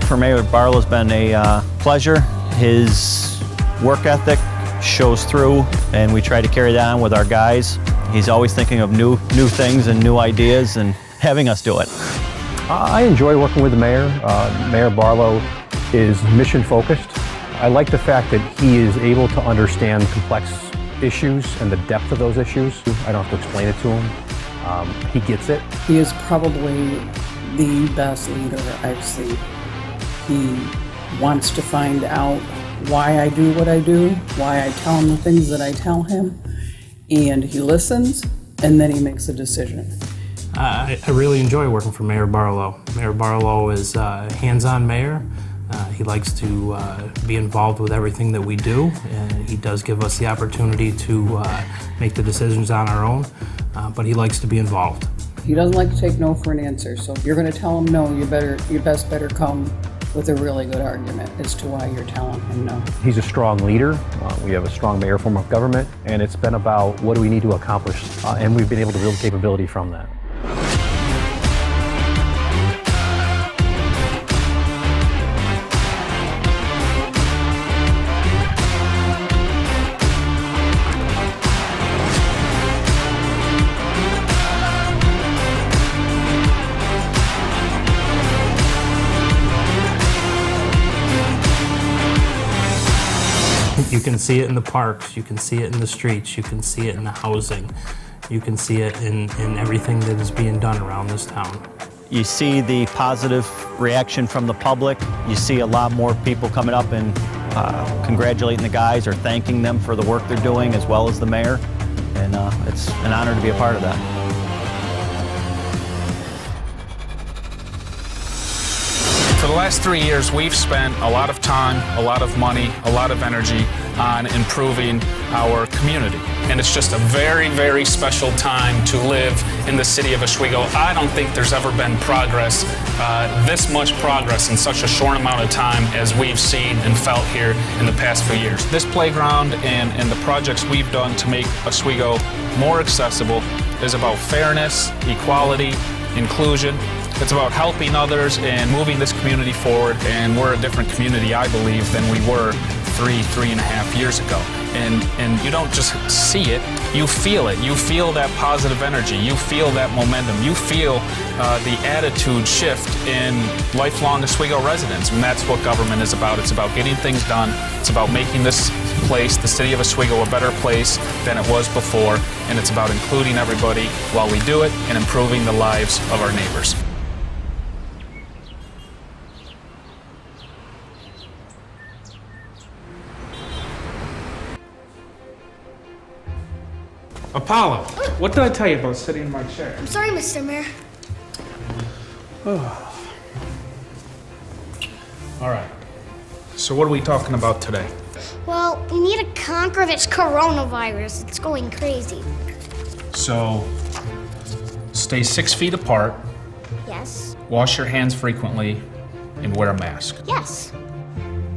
for Mayor Barlow has been a pleasure. His work ethic shows through, and we try to carry that on with our guys. He's always thinking of new things and new ideas and having us do it. I enjoy working with the mayor. Mayor Barlow is mission focused. I like the fact that he is able to understand complex issues and the depth of those issues. I don't have to explain it to him. He gets it. He is probably the best leader I've seen. He wants to find out why I do what I do, why I tell him the things that I tell him, and he listens, and then he makes a decision. I really enjoy working for Mayor Barlow. Mayor Barlow is a hands-on mayor. He likes to be involved with everything that we do, and he does give us the opportunity to make the decisions on our own, but he likes to be involved. He doesn't like to take no for an answer, so if you're going to tell him no, you best better come with a really good argument as to why you're telling him no. He's a strong leader. We have a strong mayor form of government, and it's been about what do we need to accomplish, and we've been able to build capability from that. You can see it in the parks, you can see it in the streets, you can see it in the housing, you can see it in everything that is being done around this town. You see the positive reaction from the public. You see a lot more people coming up and congratulating the guys or thanking them for the work they're doing, as well as the mayor. And it's an honor to be a part of that. For the last 3 years, we've spent a lot of time, a lot of money, a lot of energy on improving our community. And it's just a very, very special time to live in the city of Oswego. I don't think there's ever been progress, this much progress in such a short amount of time as we've seen and felt here in the past few years. This playground and the projects we've done to make Oswego more accessible is about fairness, equality, inclusion. It's about helping others and moving this community forward, and we're a different community, I believe, than we were 3.5 years ago. And you don't just see it, you feel it. You feel that positive energy, you feel that momentum, you feel the attitude shift in lifelong Oswego residents, and that's what government is about. It's about getting things done. It's about making this place, the city of Oswego, a better place than it was before, and it's about including everybody while we do it and improving the lives of our neighbors. Apollo, what did I tell you about sitting in my chair? I'm sorry, Mr. Mayor. All right, so what are we talking about today? Well, we need to conquer this coronavirus. It's going crazy. So, stay 6 feet apart, Yes. wash your hands frequently, and wear a mask. Yes.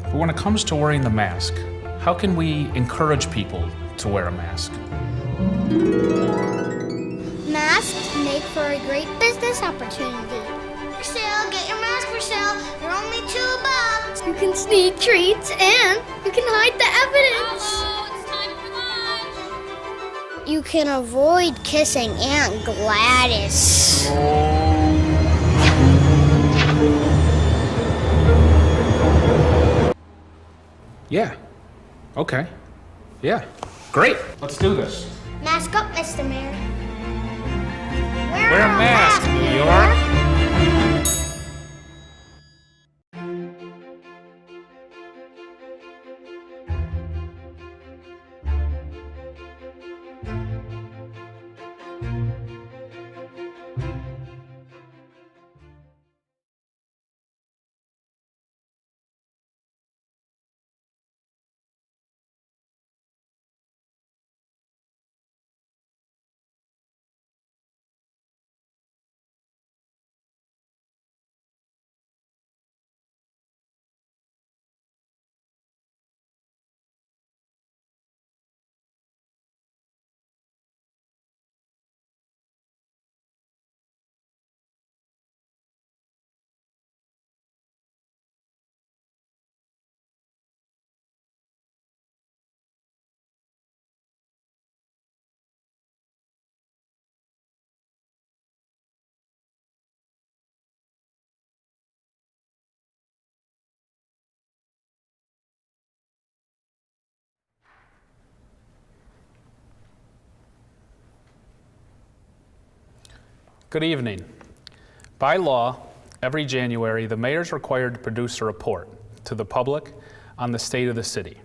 But when it comes to wearing the mask, how can we encourage people to wear a mask? Masks make for a great business opportunity. For sale, get your mask for sale. They're only $2. You can sneak treats and you can hide the evidence. Hello, it's time for lunch. You can avoid kissing Aunt Gladys. Yeah. Okay. Yeah. Great. Let's do this. Mask up, Mr. Mayor. Wear a mask, New York. Good evening. By law, every January, the mayor is required to produce a report to the public on the state of the city.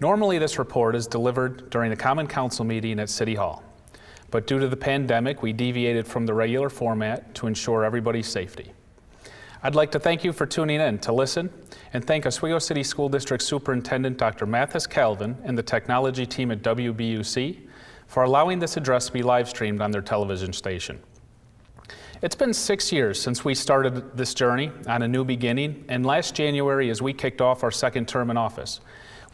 Normally, this report is delivered during the Common Council meeting at City Hall. But due to the pandemic, we deviated from the regular format to ensure everybody's safety. I'd like to thank you for tuning in to listen and thank Oswego City School District Superintendent Dr. Mathis Calvin and the technology team at WBUC for allowing this address to be live streamed on their television station. It's been 6 years since we started this journey on a new beginning, and last January, as we kicked off our second term in office,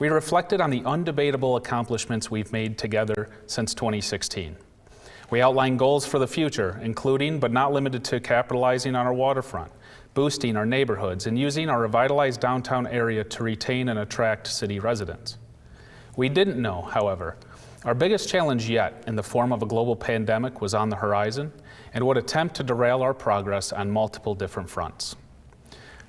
we reflected on the undebatable accomplishments we've made together since 2016. We outlined goals for the future, including but not limited to capitalizing on our waterfront, boosting our neighborhoods, and using our revitalized downtown area to retain and attract city residents. We didn't know, however, our biggest challenge yet in the form of a global pandemic was on the horizon and would attempt to derail our progress on multiple different fronts.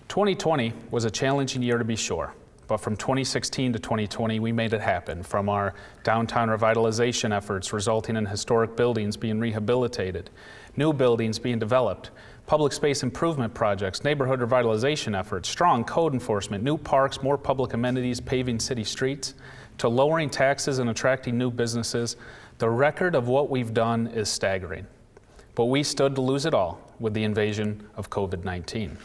2020 was a challenging year to be sure, but from 2016 to 2020, we made it happen, from our downtown revitalization efforts resulting in historic buildings being rehabilitated, new buildings being developed, public space improvement projects, neighborhood revitalization efforts, strong code enforcement, new parks, more public amenities, paving city streets, to lowering taxes and attracting new businesses. The record of what we've done is staggering. But we stood to lose it all with the invasion of COVID-19.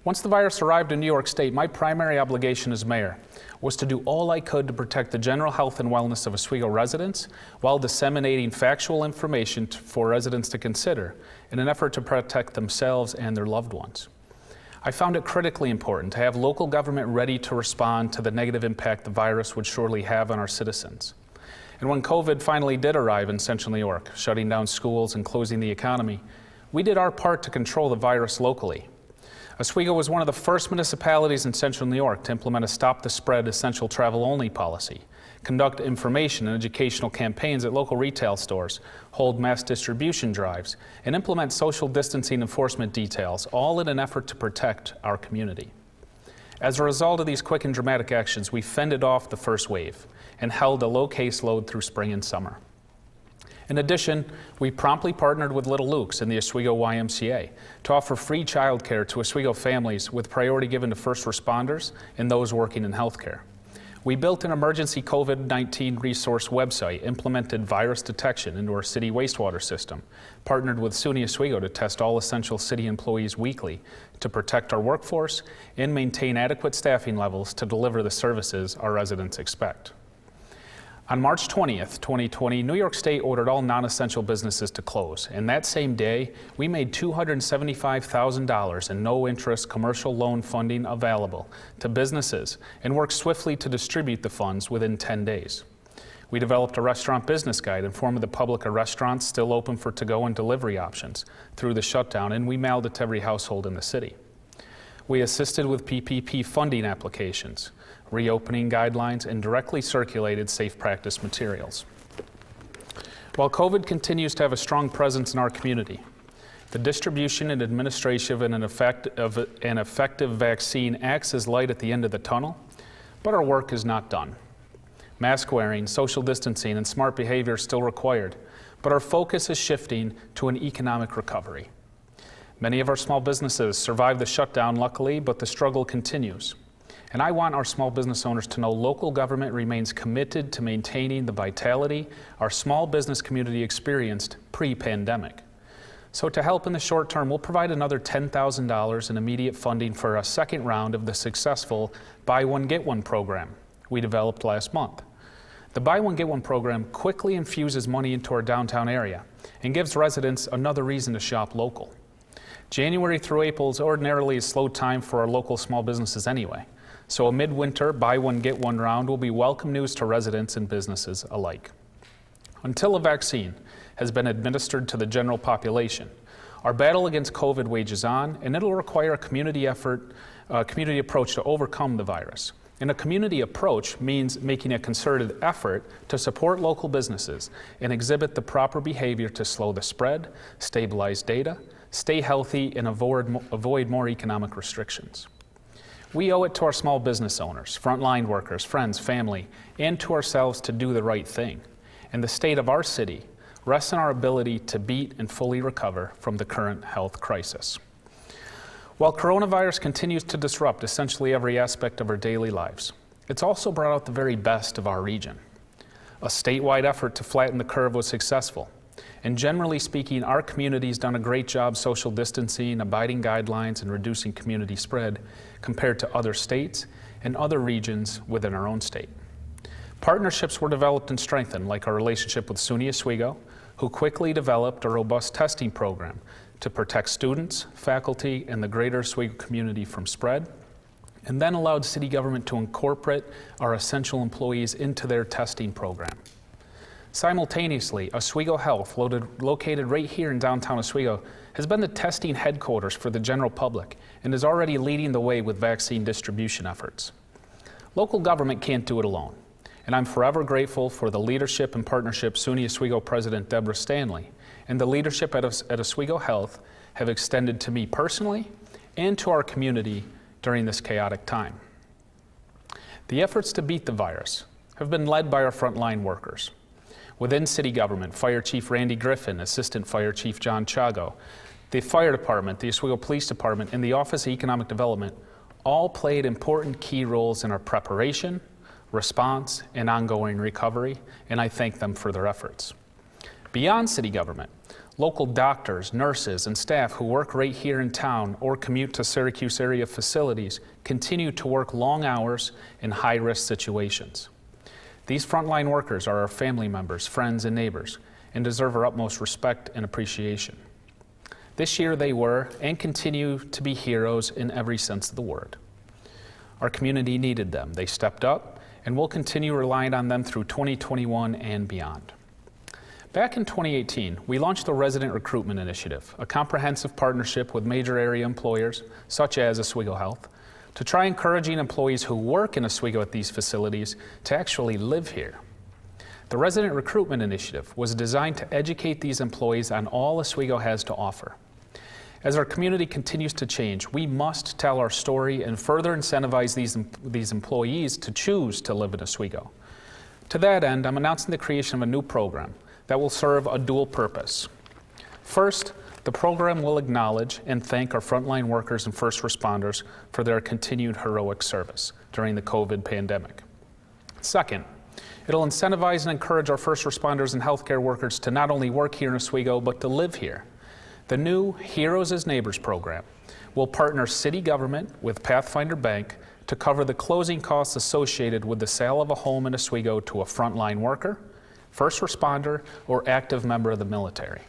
Once the virus arrived in New York State, my primary obligation as mayor was to do all I could to protect the general health and wellness of Oswego residents while disseminating factual information for residents to consider in an effort to protect themselves and their loved ones. I found it critically important to have local government ready to respond to the negative impact the virus would surely have on our citizens. And when COVID finally did arrive in Central New York, shutting down schools and closing the economy, we did our part to control the virus locally. Oswego was one of the first municipalities in Central New York to implement a Stop the Spread essential travel only policy, conduct information and educational campaigns at local retail stores, hold mass distribution drives, and implement social distancing enforcement details, all in an effort to protect our community. As a result of these quick and dramatic actions, we fended off the first wave and held a low caseload through spring and summer. In addition, we promptly partnered with Little Luke's and the Oswego YMCA to offer free childcare to Oswego families, with priority given to first responders and those working in healthcare. We built an emergency COVID-19 resource website, implemented virus detection into our city wastewater system, partnered with SUNY Oswego to test all essential city employees weekly to protect our workforce and maintain adequate staffing levels to deliver the services our residents expect. On March 20th, 2020, New York State ordered all non-essential businesses to close, and that same day, we made $275,000 in no-interest commercial loan funding available to businesses and worked swiftly to distribute the funds within 10 days. We developed a restaurant business guide, informing the public of restaurants still open for to-go and delivery options through the shutdown, and we mailed it to every household in the city. We assisted with PPP funding applications, reopening guidelines, and directly circulated safe practice materials. While COVID continues to have a strong presence in our community, the distribution and administration of an effective vaccine acts as light at the end of the tunnel, but our work is not done. Mask wearing, social distancing, and smart behavior are still required, but our focus is shifting to an economic recovery. Many of our small businesses survived the shutdown, luckily, but the struggle continues. And I want our small business owners to know local government remains committed to maintaining the vitality our small business community experienced pre-pandemic. So to help in the short term, we'll provide another $10,000 in immediate funding for a second round of the successful Buy One, Get One program we developed last month. The Buy One, Get One program quickly infuses money into our downtown area and gives residents another reason to shop local. January through April is ordinarily a slow time for our local small businesses anyway, so a midwinter Buy One, Get One round will be welcome news to residents and businesses alike. Until a vaccine has been administered to the general population, our battle against COVID wages on, and it'll require a community approach to overcome the virus. And a community approach means making a concerted effort to support local businesses and exhibit the proper behavior to slow the spread, stabilize data, stay healthy, and avoid more economic restrictions. We owe it to our small business owners, frontline workers, friends, family, and to ourselves to do the right thing. And the state of our city rests in our ability to beat and fully recover from the current health crisis. While coronavirus continues to disrupt essentially every aspect of our daily lives, it's also brought out the very best of our region. A statewide effort to flatten the curve was successful, and generally speaking, our community's done a great job social distancing, abiding guidelines, and reducing community spread compared to other states and other regions within our own state. Partnerships were developed and strengthened, like our relationship with SUNY Oswego, who quickly developed a robust testing program to protect students, faculty, and the greater Oswego community from spread, and then allowed city government to incorporate our essential employees into their testing program. Simultaneously, Oswego Health, located right here in downtown Oswego, has been the testing headquarters for the general public and is already leading the way with vaccine distribution efforts. Local government can't do it alone, and I'm forever grateful for the leadership and partnership SUNY Oswego President Deborah Stanley and the leadership at Oswego Health have extended to me personally and to our community during this chaotic time. The efforts to beat the virus have been led by our frontline workers. Within city government, Fire Chief Randy Griffin, Assistant Fire Chief John Chago, the Fire Department, the Oswego Police Department, and the Office of Economic Development all played important key roles in our preparation, response, and ongoing recovery, and I thank them for their efforts. Beyond city government, local doctors, nurses, and staff who work right here in town or commute to Syracuse area facilities continue to work long hours in high-risk situations. These frontline workers are our family members, friends, and neighbors, and deserve our utmost respect and appreciation. This year they were and continue to be heroes in every sense of the word. Our community needed them. They stepped up, and we'll continue relying on them through 2021 and beyond. Back in 2018, we launched the Resident Recruitment Initiative, a comprehensive partnership with major area employers, such as Oswego Health, to try encouraging employees who work in Oswego at these facilities to actually live here. The Resident Recruitment Initiative was designed to educate these employees on all Oswego has to offer. As our community continues to change, we must tell our story and further incentivize these employees to choose to live in Oswego. To that end, I'm announcing the creation of a new program that will serve a dual purpose. First, the program will acknowledge and thank our frontline workers and first responders for their continued heroic service during the COVID pandemic. Second, it'll incentivize and encourage our first responders and healthcare workers to not only work here in Oswego, but to live here. The new Heroes as Neighbors program will partner city government with Pathfinder Bank to cover the closing costs associated with the sale of a home in Oswego to a frontline worker, first responder, or active member of the military.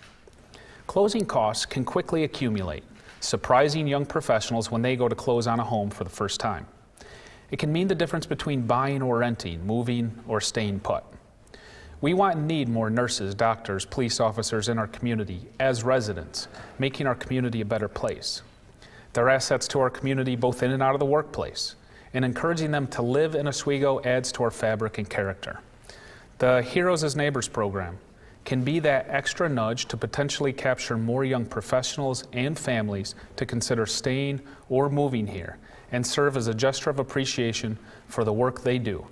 Closing costs can quickly accumulate, surprising young professionals when they go to close on a home for the first time. It can mean the difference between buying or renting, moving or staying put. We want and need more nurses, doctors, police officers in our community as residents, making our community a better place. They're assets to our community both in and out of the workplace, and encouraging them to live in Oswego adds to our fabric and character. The Heroes as Neighbors program can be that extra nudge to potentially capture more young professionals and families to consider staying or moving here and serve as a gesture of appreciation for the work they do.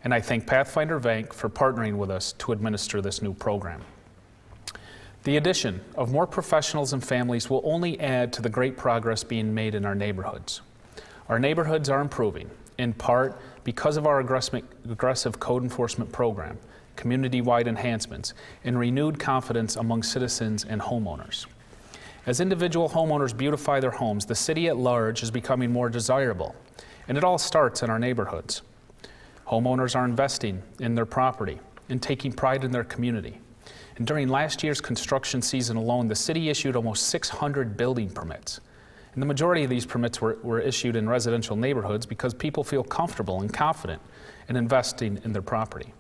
And I thank Pathfinder Bank for partnering with us to administer this new program. The addition of more professionals and families will only add to the great progress being made in our neighborhoods. Our neighborhoods are improving, in part because of our aggressive code enforcement program, community-wide enhancements, and renewed confidence among citizens and homeowners. As individual homeowners beautify their homes, the city at large is becoming more desirable, and it all starts in our neighborhoods. Homeowners are investing in their property and taking pride in their community. And during last year's construction season alone, the city issued almost 600 building permits. And the majority of these permits were issued in residential neighborhoods because people feel comfortable and confident in investing in their property.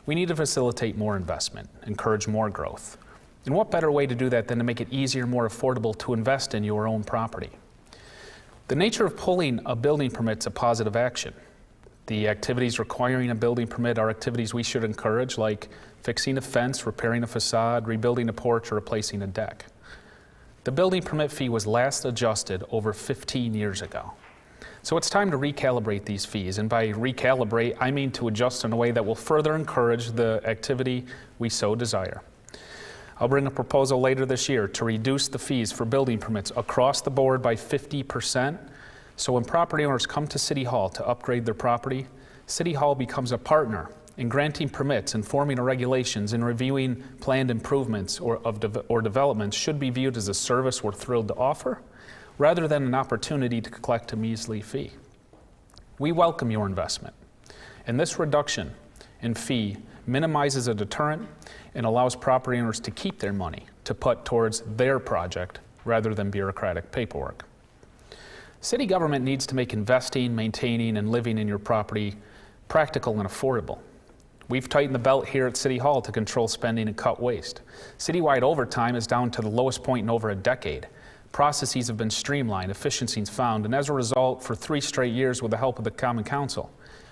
We need to facilitate more investment, encourage more growth. And what better way to do that than to make it easier, more affordable to invest in your own property? The nature of pulling a building permit is a positive action. The activities requiring a building permit are activities we should encourage, like fixing a fence, repairing a facade, rebuilding a porch, or replacing a deck. The building permit fee was last adjusted over 15 years ago. So it's time to recalibrate these fees, and by recalibrate, I mean to adjust in a way that will further encourage the activity we so desire. I'll bring a proposal later this year to reduce the fees for building permits across the board by 50%. So when property owners come to City Hall to upgrade their property, City Hall becomes a partner in granting permits and forming regulations and reviewing planned improvements or developments should be viewed as a service we're thrilled to offer, rather than an opportunity to collect a measly fee. We welcome your investment, and this reduction in fee minimizes a deterrent and allows property owners to keep their money to put towards their project rather than bureaucratic paperwork. City government needs to make investing, maintaining, and living in your property practical and affordable. We've tightened the belt here at City Hall to control spending and cut waste. Citywide overtime is down to the lowest point in over a decade. Processes have been streamlined, efficiencies found, and as a result, for 3 straight years with the help of the Common Council,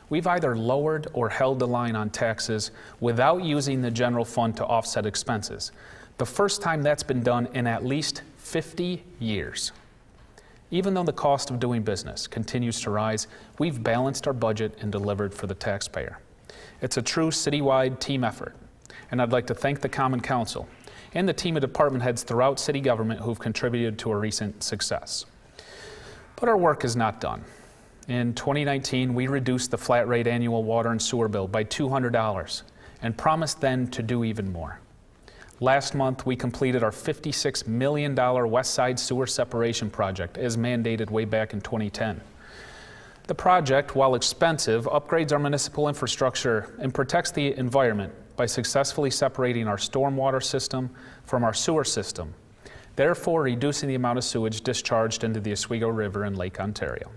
we've either lowered or held the line on taxes without using the general fund to offset expenses. The first time that's been done in at least 50 years. Even though the cost of doing business continues to rise, we've balanced our budget and delivered for the taxpayer. It's a true citywide team effort, and I'd like to thank the Common Council and the team of department heads throughout city government who've contributed to a recent success. But our work is not done. In 2019, we reduced the flat rate annual water and sewer bill by $200 and promised then to do even more. Last month, we completed our $56 million West Side Sewer Separation Project as mandated way back in 2010. The project, while expensive, upgrades our municipal infrastructure and protects the environment by successfully separating our stormwater system from our sewer system, therefore reducing the amount of sewage discharged into the Oswego River and Lake Ontario.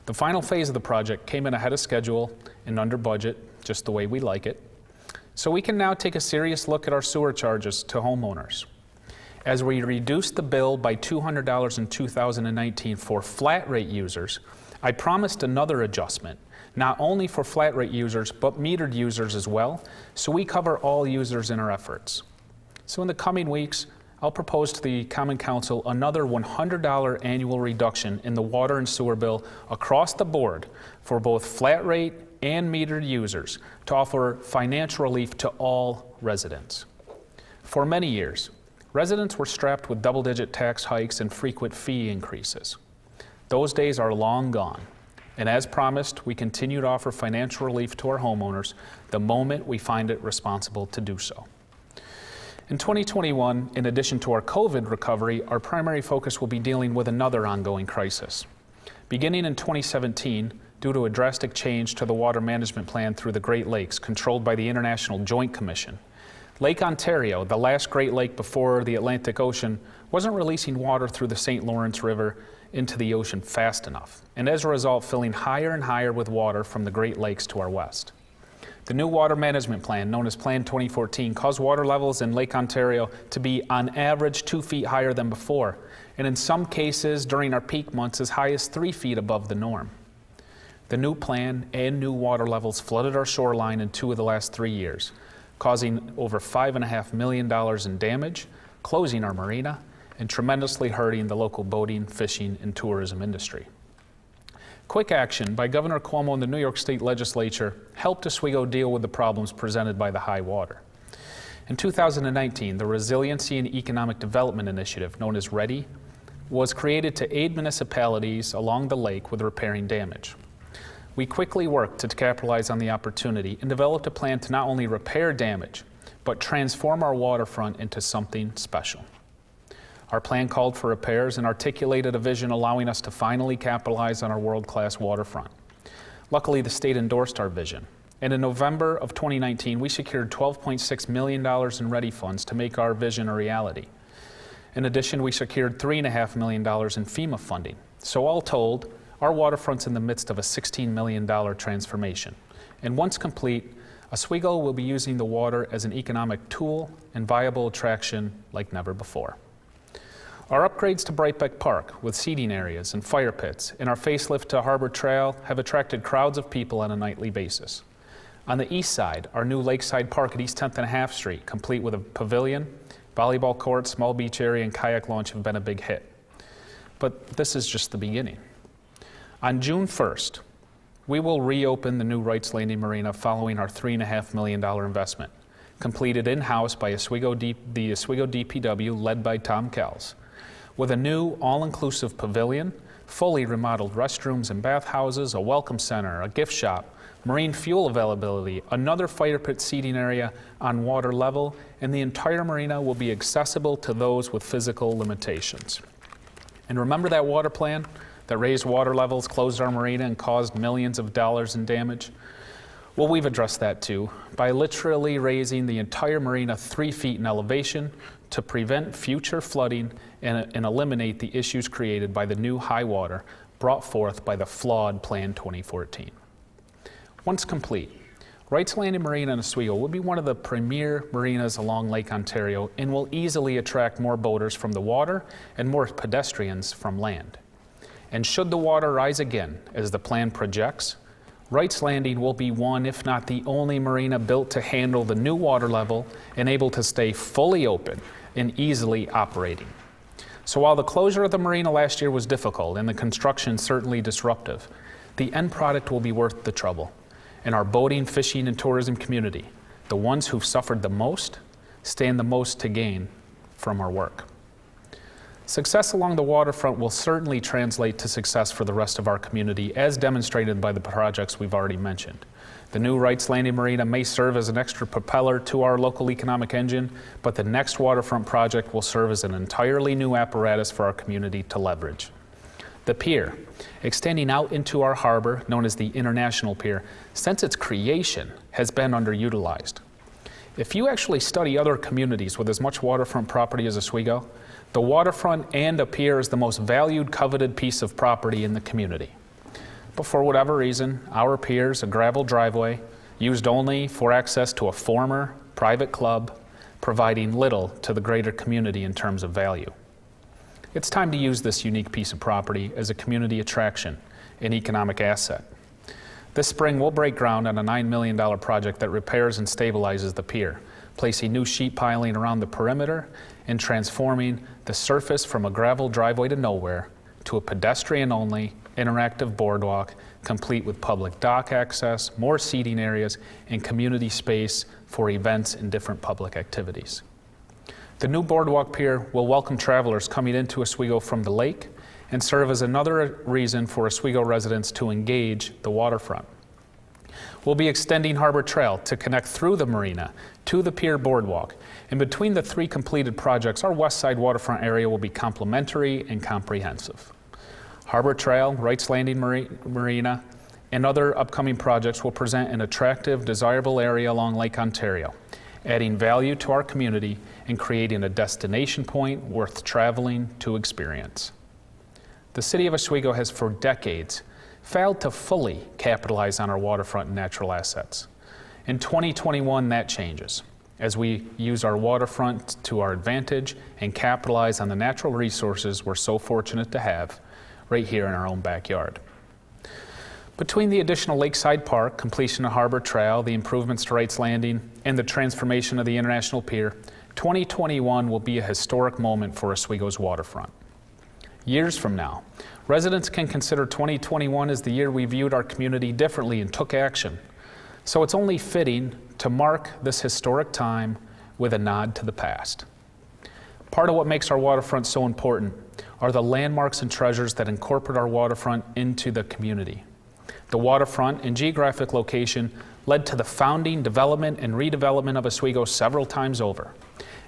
The final phase of the project came in ahead of schedule and under budget, just the way we like it. So we can now take a serious look at our sewer charges to homeowners. As we reduced the bill by $200 in 2019 for flat rate users, I promised another adjustment, not only for flat rate users, but metered users as well, so we cover all users in our efforts. So in the coming weeks, I'll propose to the Common Council another $100 annual reduction in the water and sewer bill across the board for both flat rate and metered users to offer financial relief to all residents. For many years, residents were strapped with double-digit tax hikes and frequent fee increases. Those days are long gone, and as promised, we continue to offer financial relief to our homeowners the moment we find it responsible to do so. In 2021, in addition to our COVID recovery, our primary focus will be dealing with another ongoing crisis. Beginning in 2017, due to a drastic change to the water management plan through the Great Lakes, controlled by the International Joint Commission, Lake Ontario, the last Great Lake before the Atlantic Ocean, wasn't releasing water through the St. Lawrence River into the ocean fast enough, and as a result, filling higher and higher with water from the Great Lakes to our west. The new water management plan, known as Plan 2014, caused water levels in Lake Ontario to be on average 2 feet higher than before, and in some cases during our peak months as high as 3 feet above the norm. The new plan and new water levels flooded our shoreline in 2 of the last 3 years, causing over $5.5 million in damage, closing our marina, and tremendously hurting the local boating, fishing, and tourism industry. Quick action by Governor Cuomo and the New York State Legislature helped Oswego deal with the problems presented by the high water. In 2019, the Resiliency and Economic Development Initiative, known as READY, was created to aid municipalities along the lake with repairing damage. We quickly worked to capitalize on the opportunity and developed a plan to not only repair damage, but transform our waterfront into something special. Our plan called for repairs and articulated a vision allowing us to finally capitalize on our world-class waterfront. Luckily, the state endorsed our vision, and in November of 2019, we secured $12.6 million in READY funds to make our vision a reality. In addition, we secured $3.5 million in FEMA funding. So all told, our waterfront's in the midst of a $16 million transformation. And once complete, Oswego will be using the water as an economic tool and viable attraction like never before. Our upgrades to Brightbeck Park with seating areas and fire pits and our facelift to Harbor Trail have attracted crowds of people on a nightly basis. On the east side, our new Lakeside Park at East 10th and Half Street, complete with a pavilion, volleyball court, small beach area, and kayak launch have been a big hit. But this is just the beginning. On June 1st, we will reopen the new Wrights Landing Marina following our $3.5 million investment. completed in-house by the Oswego DPW led by Tom Kells, with a new all-inclusive pavilion, fully remodeled restrooms and bathhouses, a welcome center, a gift shop, marine fuel availability, another fire pit seating area on water level, and the entire marina will be accessible to those with physical limitations. And remember that water plan that raised water levels, closed our marina, and caused millions of dollars in damage? Well, we've addressed that too by literally raising the entire marina 3 feet in elevation to prevent future flooding and eliminate the issues created by the new high water brought forth by the flawed Plan 2014. Once complete, Wright's Landing Marina in Oswego will be one of the premier marinas along Lake Ontario and will easily attract more boaters from the water and more pedestrians from land. And should the water rise again, as the plan projects, Wright's Landing will be one, if not the only marina built to handle the new water level and able to stay fully open and easily operating. So while the closure of the marina last year was difficult and the construction certainly disruptive, the end product will be worth the trouble. And our boating, fishing, and tourism community, the ones who've suffered the most, stand the most to gain from our work. Success along the waterfront will certainly translate to success for the rest of our community, as demonstrated by the projects we've already mentioned. The new Wright's Landing Marina may serve as an extra propeller to our local economic engine, but the next waterfront project will serve as an entirely new apparatus for our community to leverage. The pier, extending out into our harbor, known as the International Pier, since its creation has been underutilized. If you actually study other communities with as much waterfront property as Oswego, the waterfront and a pier is the most valued, coveted piece of property in the community. But for whatever reason, our pier is a gravel driveway used only for access to a former private club, providing little to the greater community in terms of value. It's time to use this unique piece of property as a community attraction and economic asset. This spring, we'll break ground on a $9 million project that repairs and stabilizes the pier, placing new sheet piling around the perimeter and transforming the surface from a gravel driveway to nowhere to a pedestrian-only interactive boardwalk, complete with public dock access, more seating areas, and community space for events and different public activities. The new boardwalk pier will welcome travelers coming into Oswego from the lake and serve as another reason for Oswego residents to engage the waterfront. We'll be extending Harbor Trail to connect through the marina to the pier boardwalk. And between the 3 completed projects, our west side waterfront area will be complementary and comprehensive. Harbor Trail, Wright's Landing Marina, and other upcoming projects will present an attractive, desirable area along Lake Ontario, adding value to our community and creating a destination point worth traveling to experience. The City of Oswego has for decades failed to fully capitalize on our waterfront and natural assets. In 2021, that changes as we use our waterfront to our advantage and capitalize on the natural resources we're so fortunate to have right here in our own backyard. Between the additional Lakeside Park, completion of Harbor Trail, the improvements to Wright's Landing, and the transformation of the International Pier, 2021 will be a historic moment for Oswego's waterfront. Years from now, residents can consider 2021 as the year we viewed our community differently and took action. So it's only fitting to mark this historic time with a nod to the past. Part of what makes our waterfront so important are the landmarks and treasures that incorporate our waterfront into the community. The waterfront and geographic location led to the founding, development, and redevelopment of Oswego several times over.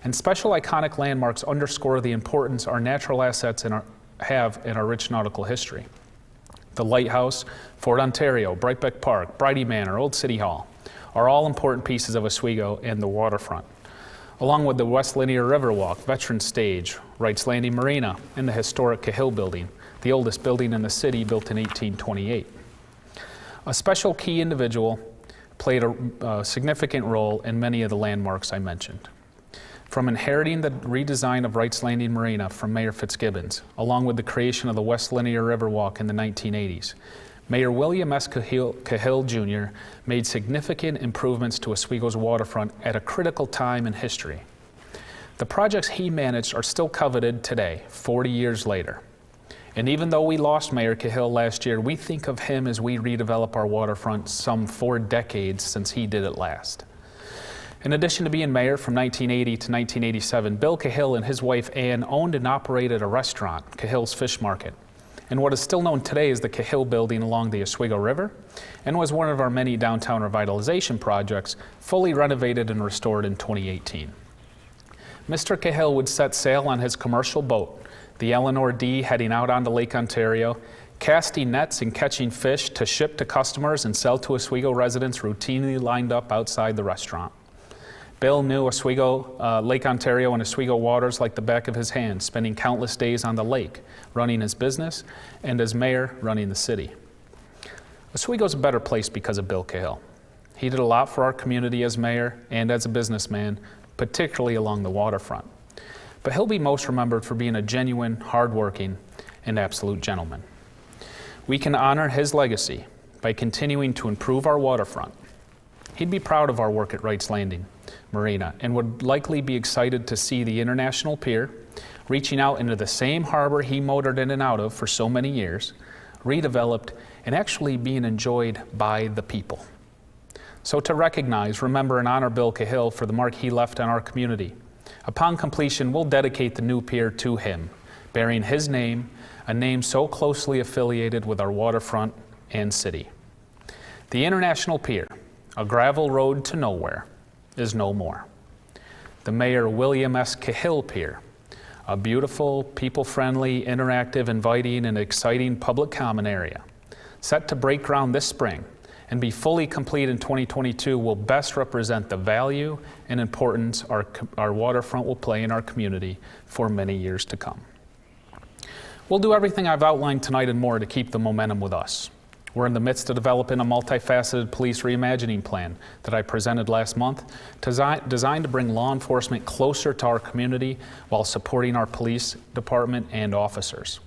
And special iconic landmarks underscore the importance our natural assets have in our rich nautical history. The Lighthouse, Fort Ontario, Brightbeck Park, Bridie Manor, Old City Hall are all important pieces of Oswego and the waterfront, along with the West Linear Riverwalk, Veterans Stage, Wright's Landing Marina, and the historic Cahill building, the oldest building in the city, built in 1828. A special key individual played a significant role in many of the landmarks I mentioned. From inheriting the redesign of Wright's Landing Marina from Mayor Fitzgibbons, along with the creation of the West Linear Riverwalk in the 1980s, Mayor William S. Cahill Jr. made significant improvements to Oswego's waterfront at a critical time in history. The projects he managed are still coveted today, 40 years later. And even though we lost Mayor Cahill last year, we think of him as we redevelop our waterfront some 4 decades since he did it last. In addition to being mayor from 1980 to 1987, Bill Cahill and his wife Ann owned and operated a restaurant, Cahill's Fish Market, in what is still known today as the Cahill building along the Oswego River, and was one of our many downtown revitalization projects, fully renovated and restored in 2018. Mr. Cahill would set sail on his commercial boat, the Eleanor D, heading out onto Lake Ontario, casting nets and catching fish to ship to customers and sell to Oswego residents routinely lined up outside the restaurant. Bill knew Oswego, Lake Ontario and Oswego waters like the back of his hand, spending countless days on the lake, running his business, and as mayor, running the city. Oswego's a better place because of Bill Cahill. He did a lot for our community as mayor and as a businessman, particularly along the waterfront. But he'll be most remembered for being a genuine, hardworking, and absolute gentleman. We can honor his legacy by continuing to improve our waterfront. He'd be proud of our work at Wright's Landing Marina and would likely be excited to see the International Pier, reaching out into the same harbor he motored in and out of for so many years, redeveloped, and actually being enjoyed by the people. So to recognize, remember, and honor Bill Cahill for the mark he left on our community. Upon completion, we'll dedicate the new pier to him, bearing his name, a name so closely affiliated with our waterfront and city. The International Pier, a gravel road to nowhere, is no more. The Mayor William S. Cahill Pier, a beautiful, people-friendly, interactive, inviting, and exciting public common area, set to break ground this spring and be fully complete in 2022, will best represent the value and importance our waterfront will play in our community for many years to come. We'll do everything I've outlined tonight and more to keep the momentum with us. We're in the midst of developing a multifaceted police reimagining plan that I presented last month, designed to bring law enforcement closer to our community while supporting our police department and officers.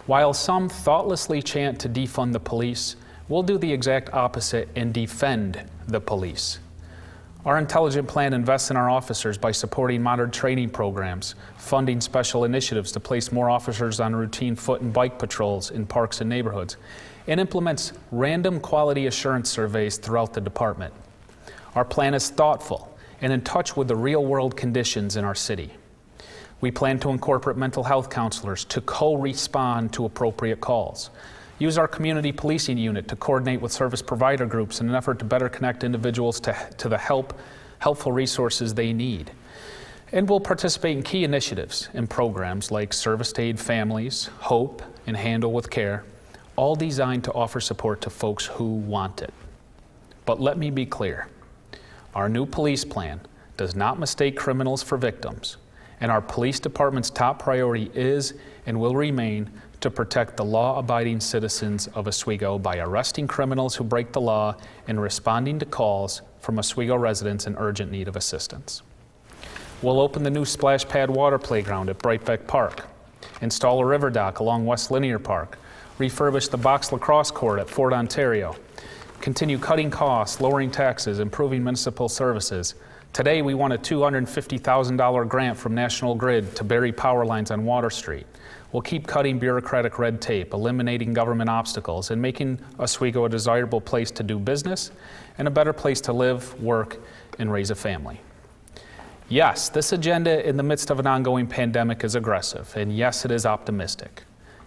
While some thoughtlessly chant to defund the police, we'll do the exact opposite and defend the police. Our intelligent plan invests in our officers by supporting modern training programs, funding special initiatives to place more officers on routine foot and bike patrols in parks and neighborhoods, and implements random quality assurance surveys throughout the department. Our plan is thoughtful and in touch with the real-world conditions in our city. We plan to incorporate mental health counselors to co-respond to appropriate calls, use our community policing unit to coordinate with service provider groups in an effort to better connect individuals to the helpful resources they need. And we'll participate in key initiatives and programs like Service to Aid Families, HOPE, and Handle with Care, all designed to offer support to folks who want it. But let me be clear, our new police plan does not mistake criminals for victims, and our police department's top priority is and will remain to protect the law-abiding citizens of Oswego by arresting criminals who break the law and responding to calls from Oswego residents in urgent need of assistance. We'll open the new splash pad water playground at Brightbeck Park, install a river dock along West Linear Park, refurbish the box lacrosse court at Fort Ontario, continue cutting costs, lowering taxes, improving municipal services. Today, we won a $250,000 grant from National Grid to bury power lines on Water Street. We'll keep cutting bureaucratic red tape, eliminating government obstacles, and making Oswego a desirable place to do business and a better place to live, work, and raise a family. Yes, this agenda in the midst of an ongoing pandemic is aggressive, and yes, it is optimistic.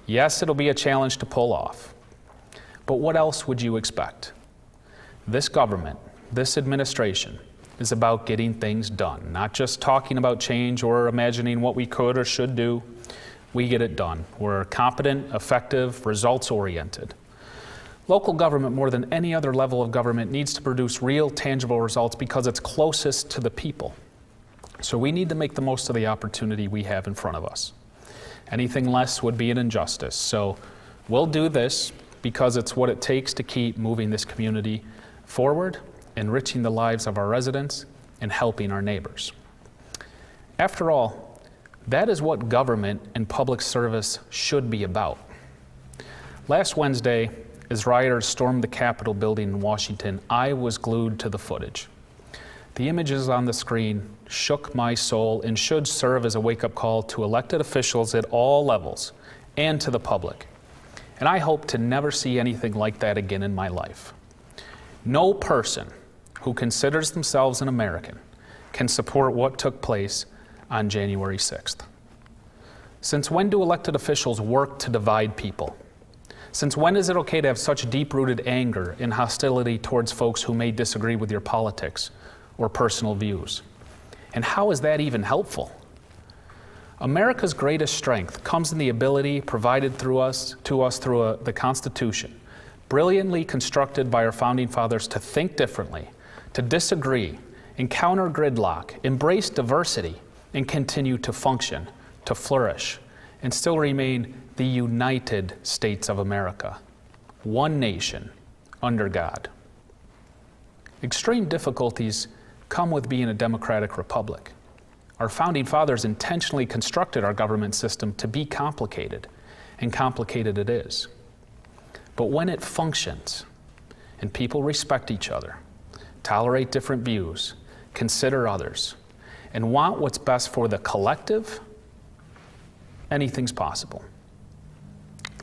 Yes, it'll be a challenge to pull off. But what else would you expect? This government, this administration, is about getting things done, not just talking about change or imagining what we could or should do. We get it done. We're competent, effective, results-oriented. Local government, more than any other level of government, needs to produce real, tangible results because it's closest to the people. So we need to make the most of the opportunity we have in front of us. Anything less would be an injustice. So we'll do this because it's what it takes to keep moving this community forward, enriching the lives of our residents, and helping our neighbors. After all, that is what government and public service should be about. Last Wednesday, as rioters stormed the Capitol building in Washington, I was glued to the footage. The images on the screen shook my soul and should serve as a wake-up call to elected officials at all levels and to the public. And I hope to never see anything like that again in my life. No person who considers themselves an American can support what took place on January 6th? Since when do elected officials work to divide people? Since when is it okay to have such deep-rooted anger and hostility towards folks who may disagree with your politics or personal views? And how is that even helpful? America's greatest strength comes in the ability provided to us through the Constitution, brilliantly constructed by our founding fathers to think differently, to disagree, encounter gridlock, embrace diversity, and continue to function, to flourish, and still remain the United States of America, one nation under God. Extreme difficulties come with being a democratic republic. Our founding fathers intentionally constructed our government system to be complicated, and complicated it is. But when it functions, and people respect each other, tolerate different views, consider others, and want what's best for the collective, anything's possible.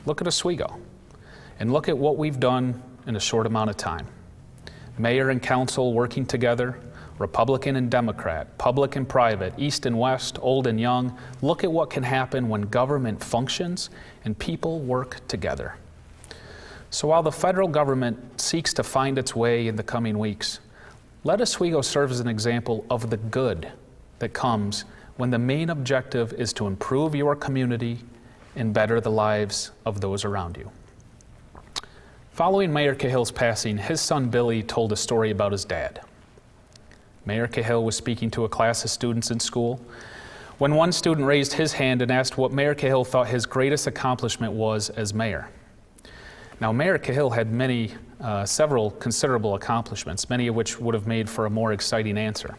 Look at Oswego, and look at what we've done in a short amount of time. Mayor and council working together, Republican and Democrat, public and private, East and West, old and young. Look at what can happen when government functions and people work together. So while the federal government seeks to find its way in the coming weeks, let Oswego serve as an example of the good that comes when the main objective is to improve your community and better the lives of those around you. Following Mayor Cahill's passing, his son Billy told a story about his dad. Mayor Cahill was speaking to a class of students in school when one student raised his hand and asked what Mayor Cahill thought his greatest accomplishment was as mayor. Now, Mayor Cahill had several considerable accomplishments, many of which would have made for a more exciting answer.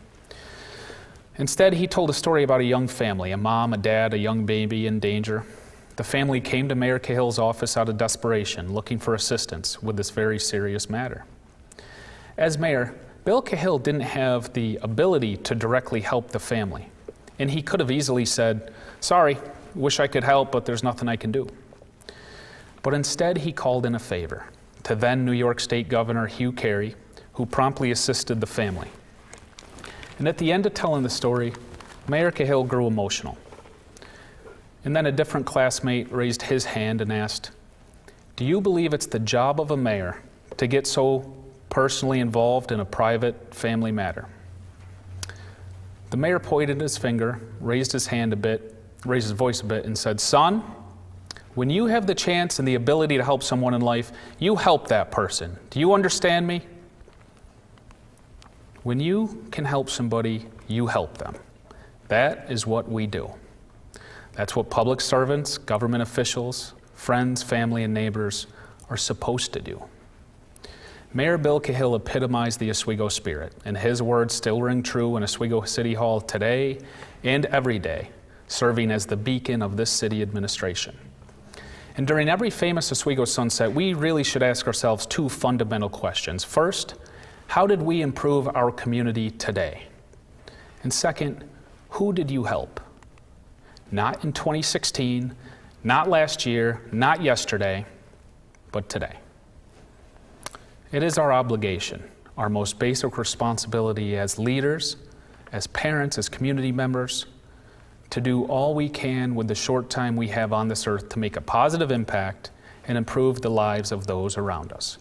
Instead, he told a story about a young family, a mom, a dad, a young baby in danger. The family came to Mayor Cahill's office out of desperation, looking for assistance with this very serious matter. As mayor, Bill Cahill didn't have the ability to directly help the family, and he could have easily said, "Sorry, wish I could help, but there's nothing I can do." But instead, he called in a favor to then New York State Governor Hugh Carey, who promptly assisted the family. And at the end of telling the story, Mayor Cahill grew emotional. And then a different classmate raised his hand and asked, "Do you believe it's the job of a mayor to get so personally involved in a private family matter?" The mayor pointed his finger, raised his voice a bit, and said, "Son, when you have the chance and the ability to help someone in life, you help that person. Do you understand me? When you can help somebody, you help them. That is what we do. That's what public servants, government officials, friends, family, and neighbors are supposed to do." Mayor Bill Cahill epitomized the Oswego spirit, and his words still ring true in Oswego City Hall today and every day, serving as the beacon of this city administration. And during every famous Oswego sunset, we really should ask ourselves two fundamental questions. First, how did we improve our community today? And second, who did you help? Not in 2016, not last year, not yesterday, but today. It is our obligation, our most basic responsibility as leaders, as parents, as community members, to do all we can with the short time we have on this earth to make a positive impact and improve the lives of those around us.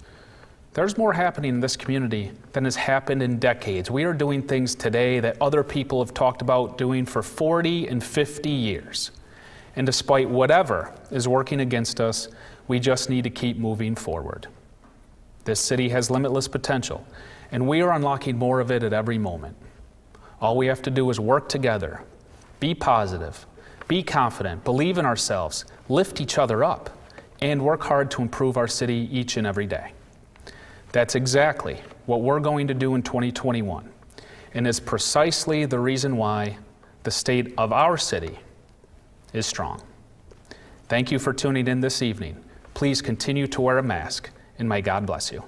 There's more happening in this community than has happened in decades. We are doing things today that other people have talked about doing for 40 and 50 years. And despite whatever is working against us, we just need to keep moving forward. This city has limitless potential, and we are unlocking more of it at every moment. All we have to do is work together, be positive, be confident, believe in ourselves, lift each other up, and work hard to improve our city each and every day. That's exactly what we're going to do in 2021, and is precisely the reason why the state of our city is strong. Thank you for tuning in this evening. Please continue to wear a mask, and may God bless you.